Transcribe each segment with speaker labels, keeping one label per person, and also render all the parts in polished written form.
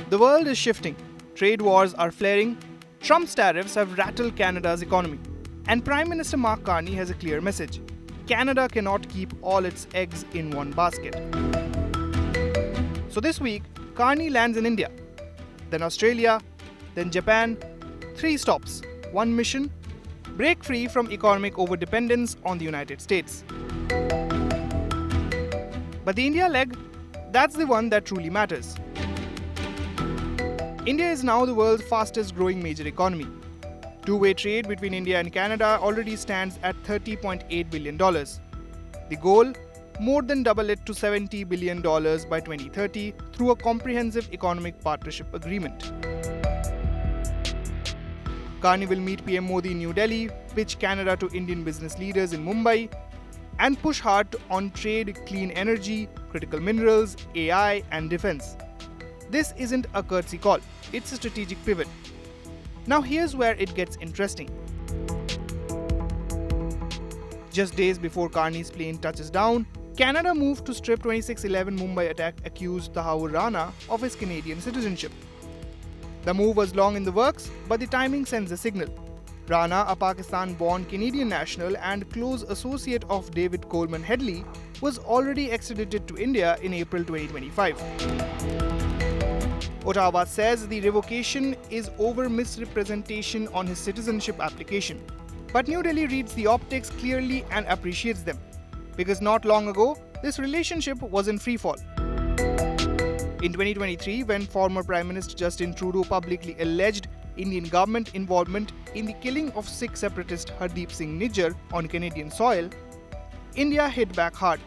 Speaker 1: The world is shifting. Trade wars are flaring. Trump's tariffs have rattled Canada's economy. And Prime Minister Mark Carney has a clear message. Canada cannot keep all its eggs in one basket. So this week, Carney lands in India, then Australia, then Japan. 3 stops, 1 mission: break free from economic overdependence on the United States. But the India leg, that's the one that truly matters. India is now the world's fastest growing major economy. Two-way trade between India and Canada already stands at $30.8 billion. The goal? More than double it to $70 billion by 2030 through a comprehensive economic partnership agreement. Carney will meet PM Modi in New Delhi, pitch Canada to Indian business leaders in Mumbai, and push hard on trade, clean energy, critical minerals, AI, and defense. This isn't a curtsy call, it's a strategic pivot. Now here's where it gets interesting. Just days before Carney's plane touches down, Canada moved to strip 26/11 Mumbai attack accused Tahawwur Rana of his Canadian citizenship. The move was long in the works, but the timing sends a signal. Rana, a Pakistan-born Canadian national and close associate of David Coleman Headley, was already extradited to India in April 2025. Ottawa says the revocation is over misrepresentation on his citizenship application. But New Delhi reads the optics clearly and appreciates them, because not long ago, this relationship was in freefall. In 2023, when former Prime Minister Justin Trudeau publicly alleged Indian government involvement in the killing of Sikh separatist Hardeep Singh Nijjar on Canadian soil, India hit back hard.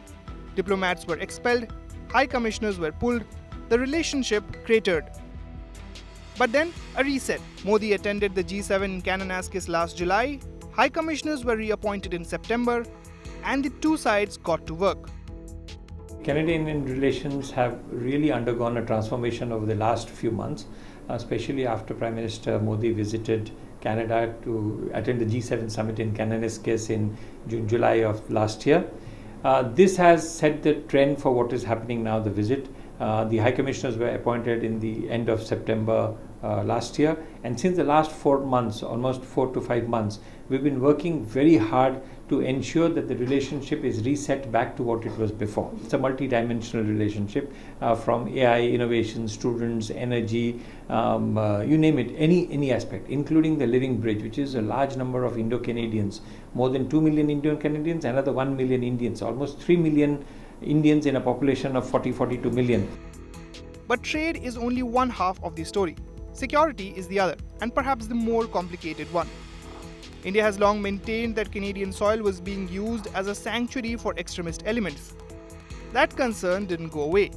Speaker 1: Diplomats were expelled, high commissioners were pulled, the relationship cratered. But then, a reset. Modi attended the G7 in Kananaskis last July, high commissioners were reappointed in September, and the two sides got to work.
Speaker 2: Canadian relations have really undergone a transformation over the last few months, especially after Prime Minister Modi visited Canada to attend the G7 summit in Kananaskis in July of last year. This has set the trend for what is happening now, the visit. The High Commissioners were appointed in the end of September last year, and since the last 4 months, almost 4 to 5 months, we've been working very hard to ensure that the relationship is reset back to what it was before. It's a multi-dimensional relationship from AI, innovation, students, energy, you name it, any aspect, including the Living Bridge, which is a large number of Indo-Canadians, more than 2 million Indo-Canadians, another 1 million Indians, almost 3 million Indians in a population of 42 million.
Speaker 1: But trade is only one half of the story. Security is the other, and perhaps the more complicated one. India has long maintained that Canadian soil was being used as a sanctuary for extremist elements. That concern didn't go away.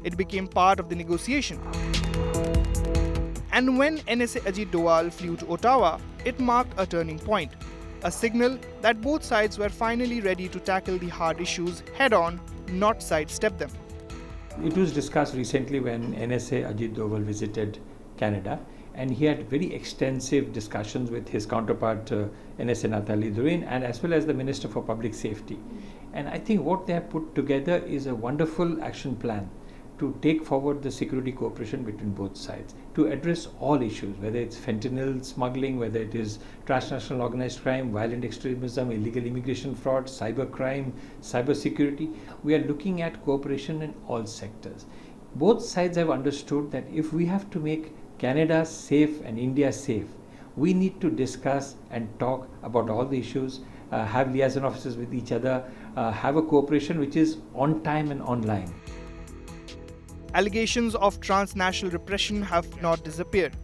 Speaker 1: It became part of the negotiation. And when NSA Ajit Doval flew to Ottawa, it marked a turning point, a signal that both sides were finally ready to tackle the hard issues head-on, not sidestep them.
Speaker 2: It was discussed recently when NSA Ajit Doval visited Canada, and he had very extensive discussions with his counterpart NSA Nathalie Durin, and as well as the Minister for Public Safety. And I think what they have put together is a wonderful action plan to take forward the security cooperation between both sides, to address all issues, whether it's fentanyl smuggling, whether it is transnational organized crime, violent extremism, illegal immigration fraud, cyber crime, cyber security. We are looking at cooperation in all sectors. Both sides have understood that if we have to make Canada safe and India safe, we need to discuss and talk about all the issues, have liaison officers with each other, have a cooperation which is on time and online.
Speaker 1: Allegations of transnational repression have not disappeared.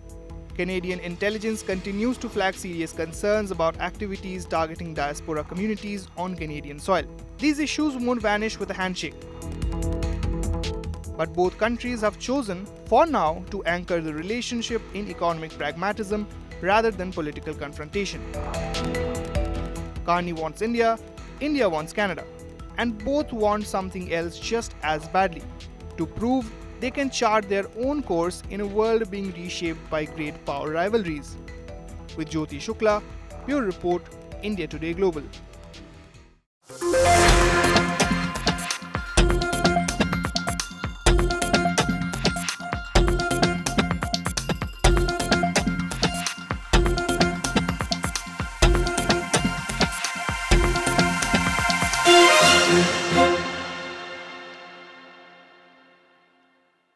Speaker 1: Canadian intelligence continues to flag serious concerns about activities targeting diaspora communities on Canadian soil. These issues won't vanish with a handshake. But both countries have chosen, for now, to anchor the relationship in economic pragmatism rather than political confrontation. Carney wants India, India wants Canada, and both want something else just as badly: to prove they can chart their own course in a world being reshaped by great power rivalries. With Jyoti Shukla, Bureau Report, India Today Global.